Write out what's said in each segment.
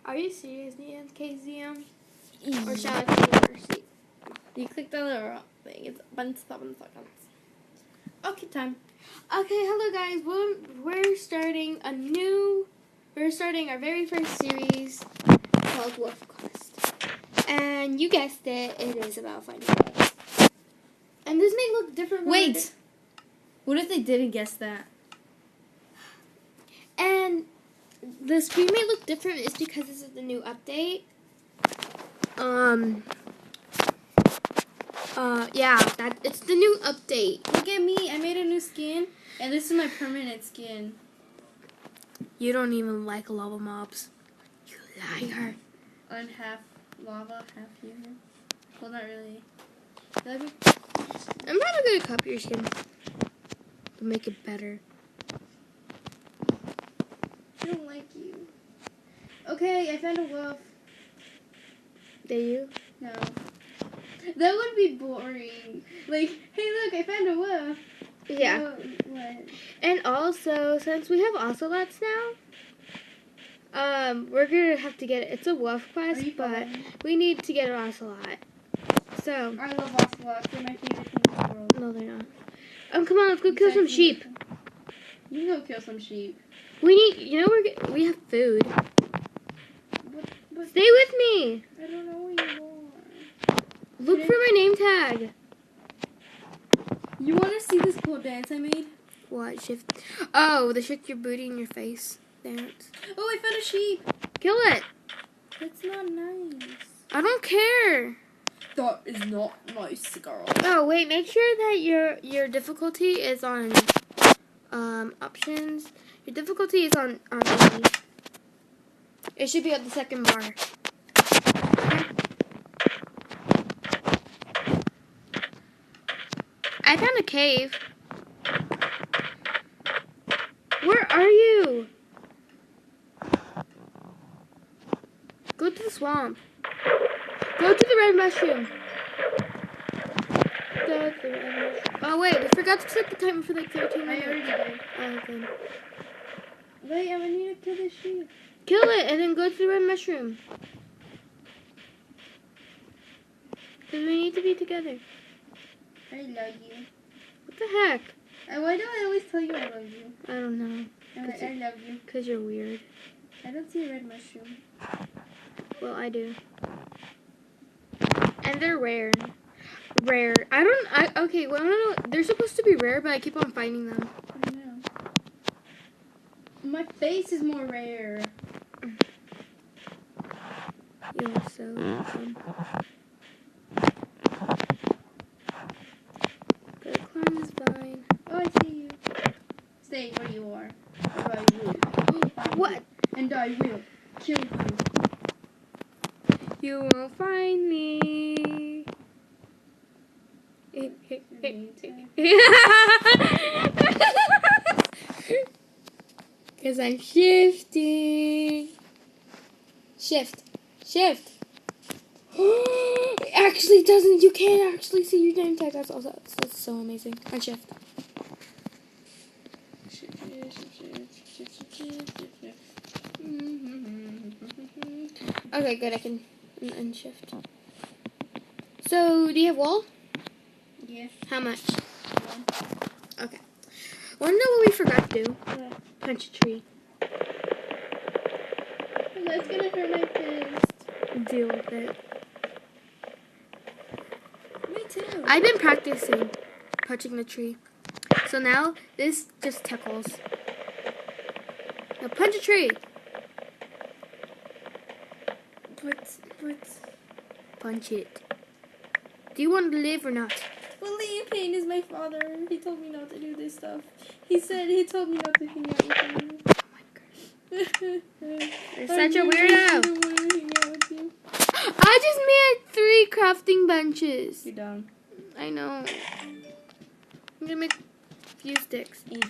Are you serious, KZM? Mm. Or shall I click the receipt? You clicked on the wrong thing. It's 1 7 seconds. Okay, time. Okay, hello guys. We're starting our very first series called Wolf Quest. And you guessed it, it is about finding wolves. And this may look different. Wait! What if they didn't guess that? And the screen may look different is because this is the new update. Yeah, it's the new update. Look at me, I made a new skin, and this is my permanent skin. You don't even like lava mobs. You liar. I'm half lava, half human. Well, not really. I'm probably gonna copy your skin to make it better. I don't like you. Okay, I found a wolf. Did you? No. That would be boring. Like, hey look, I found a wolf. Yeah. No, what? And also, since we have ocelots now, we're gonna have to get it. It's a wolf quest, but we need to get an ocelot. So. I love ocelots. They're my favorite thing in the world. No, they're not. Come on, let's go kill some sheep. You can go kill some sheep. We need, we have food. But stay with me. I don't know where you are. Look for my name tag. You want to see this cool dance I made? What? Shift. Oh, the shake your booty in your face dance. Oh, I found a sheep. Kill it. That's not nice. I don't care. That is not nice, girl. Oh, wait. Make sure that your difficulty is on options. Your difficulty is on easy. It should be at the second bar. I found a cave. Where are you? Go to the swamp. Go to the red mushroom. Oh wait, we forgot to set the timer for like 13 minutes. I already did. Oh, good. Wait, I need to kill this sheep. Kill it and then go to the red mushroom. Because we need to be together. I love you. What the heck? Why do I always tell you I love you? I don't know. I love you. Because you're weird. I don't see a red mushroom. Well, I do. And they're rare. Rare. Okay, well, I don't know. They're supposed to be rare, but I keep on finding them. I know. My face is more rare. You're so dumb. Gotta climb this vine. Oh, I see you. Stay where you are. Or I will. What? And I will kill you. You won't find me. Because I'm shifting. Shift. Shift. It actually doesn't. You can't actually see your name tag. That's so amazing. I shift. Okay, good. I can unshift. So, do you have wool? Yeah. How much? 1. Okay. Want to know what we forgot to do? What? Punch a tree. That's gonna hurt my fist. Deal with it. Me too. I've been practicing punching the tree. So now, this just tickles. Now punch a tree. Punch it. Do you want to live or not? Well, Liam Payne is my father. He told me not to do this stuff. He told me not to hang out with you. Oh my gosh. You're such a weirdo. I don't want to hang out with you. I just made 3 crafting benches. You're done. I know. I'm gonna make a few sticks. Eat.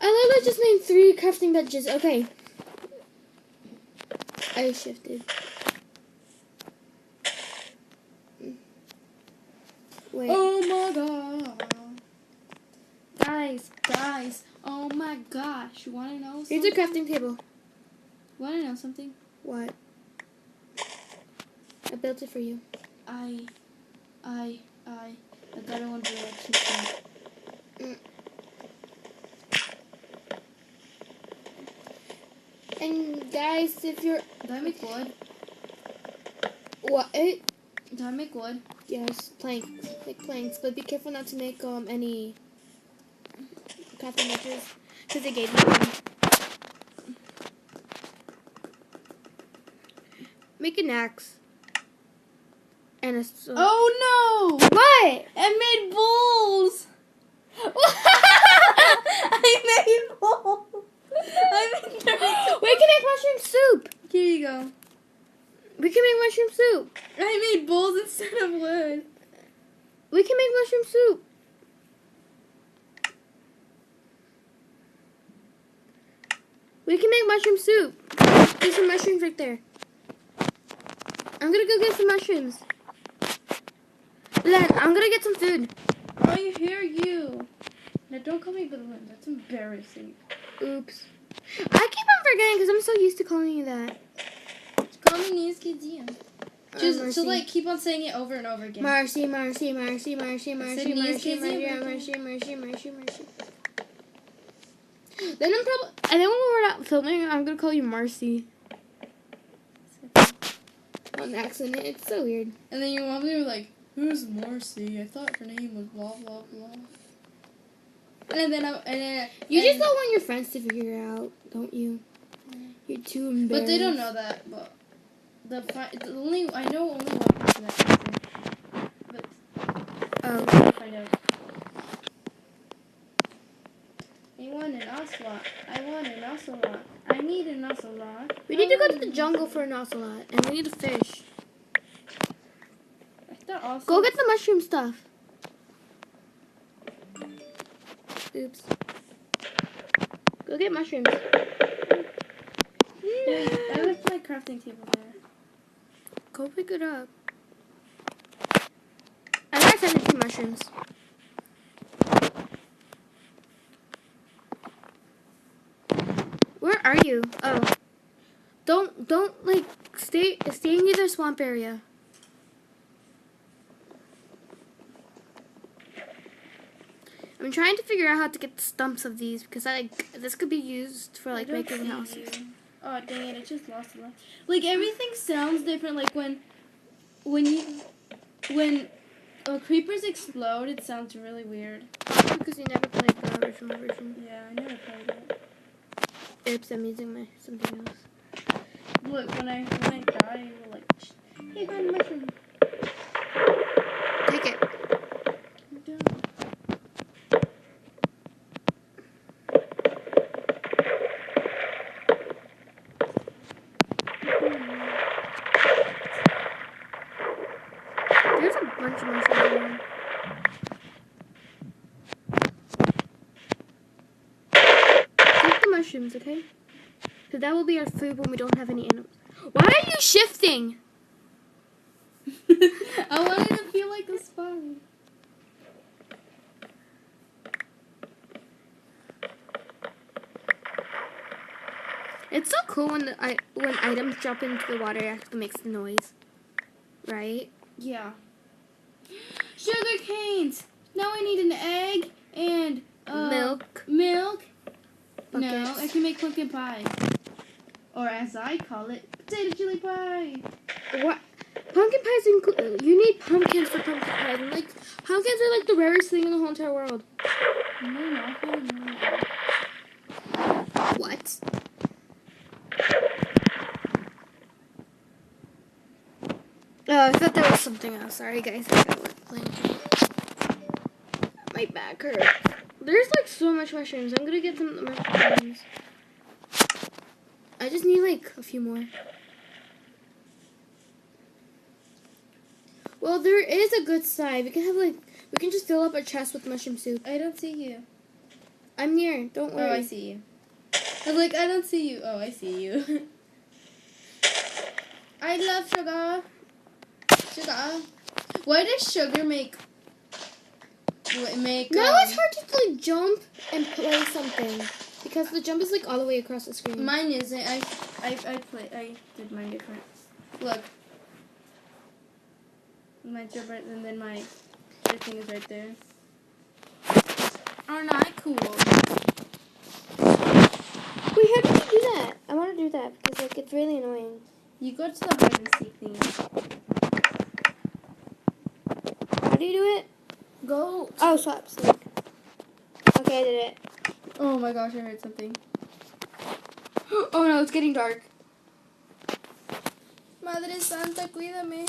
I literally just made 3 crafting benches. Okay. I shifted. Wait. Oh my god. Guys. Oh my gosh. You wanna know something? Here's a crafting table. Wanna know something? What? I built it for you. I got it One Direction too. And guys, if you're... Do I make wood? What? Do I make wood? Yes, planks. Make planks, but be careful not to make any crafting measures, because they gave me one. Make an axe. And a sword. Oh no! What? I made bowls! I made bowls! I made We can make mushroom soup! Here you go. We can make mushroom soup! I made bowls instead of wood. We can make mushroom soup! We can make mushroom soup! There's some mushrooms right there. I'm gonna go get some mushrooms. Len, I'm gonna get some food. I hear you. Now don't call me Balloon. That's embarrassing. Oops. I keep on forgetting because I'm so used to calling you that. Call me Nia's Dia. Just Marcy. like keep on saying it over and over again. Marcy, Marcy, Marcy, Marcy, Marcy, Marcy, Nia's Marcy, Marcy, Marcy, Marcy. Then and then when we're not filming, I'm gonna call you Marcy. On accident. It's so weird. And then your mom will be like, "Who's Marcy? I thought her name was blah blah blah." And then you just don't want your friends to figure it out, don't you? You're too embarrassed. But they don't know that. But I know only one person that knows it. But oh, find out. I want an ocelot. I want an ocelot. I need an ocelot. We need to go to the jungle for an ocelot, and we need a fish. I thought ocelot. Go get the mushroom stuff. Oops. Go get mushrooms. I left my crafting table there. Go pick it up. I got 17 mushrooms. Where are you? Oh. Don't like stay in the swamp area. I'm trying to figure out how to get the stumps of these because this could be used for like making houses. Oh dang it! I just lost a lot. Like everything sounds different. Like when creepers explode, it sounds really weird. Because you never played the original version. Yeah, I never played it. Oops, I'm using something else. Look, when I die, you're like, hey, got a mushroom. Take it. I'm done. There's a bunch of mushrooms in there. Take the mushrooms, okay? So that will be our food when we don't have any animals. Why are you shifting? I wanted to feel like a spy. It's so cool when items drop into the water, it actually makes the noise, right? Yeah. Sugar canes. Now I need an egg and Milk. Milk. No, Buckets. I can make pumpkin pie, or as I call it, potato chili pie. What? Pumpkin pies include. You need pumpkins for pumpkin pies. And like pumpkins are like the rarest thing in the whole entire world. No. What? Oh, I thought that was something else. Sorry, guys. I got work playing. My back hurts. There's like so much mushrooms. I'm gonna get some of the mushrooms. I just need like a few more. Well, there is a good side. We can just fill up our chest with mushroom soup. I don't see you. I'm near. Don't worry. Oh, I see you. I was like, I don't see you. Oh, I see you. I love sugar. Sugar. Why does sugar make? Now it's hard to like jump and play something because the jump is like all the way across the screen. Mine isn't. I did mine different. Look. My job right, and then my thing is right there. Are not cool. Wait, how did you do that? I want to do that because like it's really annoying. You go to the hide and seek thing. How do you do it? Go. Oh, swap sleep. Okay, I did it. Oh my gosh, I heard something. Oh no, it's getting dark. Madre Santa, cuídame.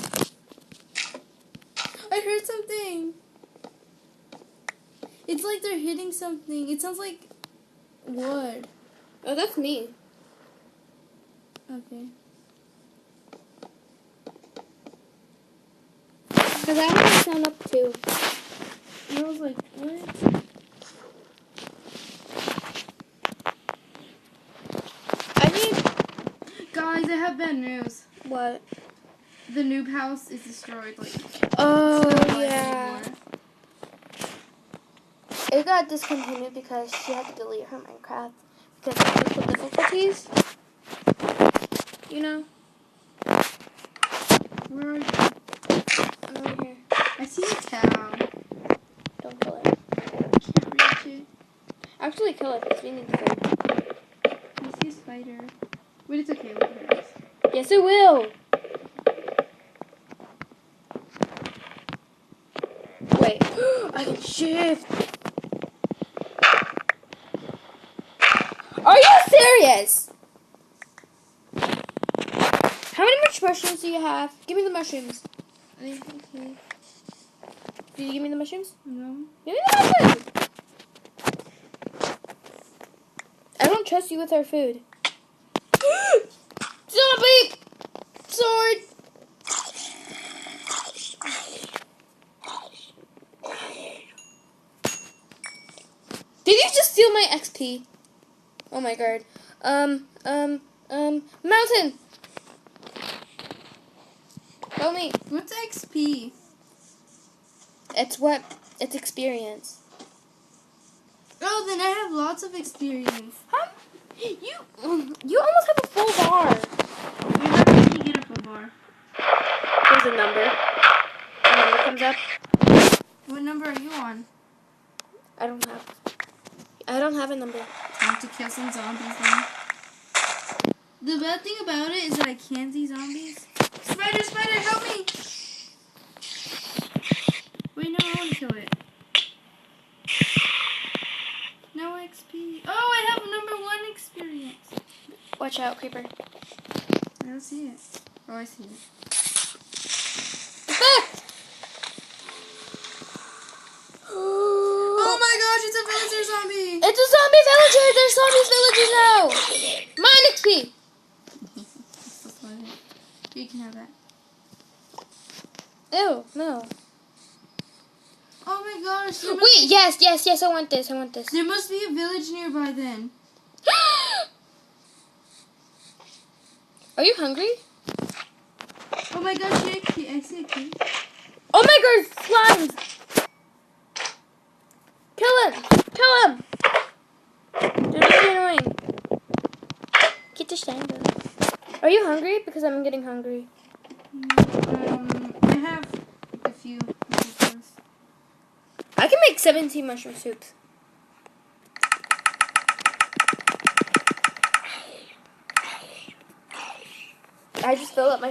I heard something. It's like they're hitting something. It sounds like wood. Oh, that's me. Okay. Because I want to sound up too. And I was like, what? I need... Guys, I have bad news. What? The noob house is destroyed. Like, Oh, it's not alive yeah. anymore. It got discontinued because she had to delete her Minecraft because of technical difficulties. You know? Where are you? I'm over here. I see a cow. Don't kill it. Can't reach it. Actually, kill it because we need the food. I see a spider. But it's okay. Look at hers. Yes, it will. Wait. I can shift. Are you serious? How many much mushrooms do you have? Give me the mushrooms. Okay. Did you give me the mushrooms? No. Give me the mushrooms. I don't trust you with our food. Zombie! Sword! Did you just steal my XP? Oh my god. Mountain! Help me. What's XP? It's experience. Oh, then I have lots of experience. Huh? You almost have a full bar. Wait, how did you get up a bar? There's a number. A number comes up. What number are you on? I don't have a number. Time to kill some zombies then. The bad thing about it is that I can't see zombies. Spider, spider, help me! Wait, no, I want to kill it. No XP. Oh, I have number 1 experience. Watch out, creeper. I don't see it. Oh, I see it. Oh my gosh, it's a villager zombie! It's a zombie villager! There's zombies villagers now! Mine XP! That's funny. You can have that. Ew, no. Oh my gosh. Wait, yes, I want this. There must be a village nearby then. Are you hungry? Oh my gosh, I see a key. Oh my god, slimes! Kill him! They're really annoying. Get the stand. Are you hungry? Because I'm getting hungry. I have a few mushrooms. I can make 17 mushroom soups. I just filled up my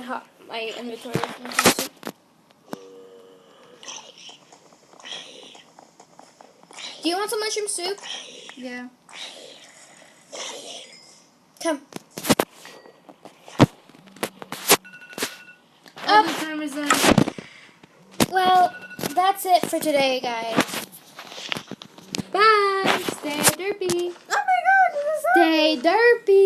inventory with mushroom soup. Do you want some mushroom soup? Yeah. Come. All the time is up. Well, that's it for today, guys. Bye. Stay derpy. Oh my gosh, it's a zombie. Stay derpy.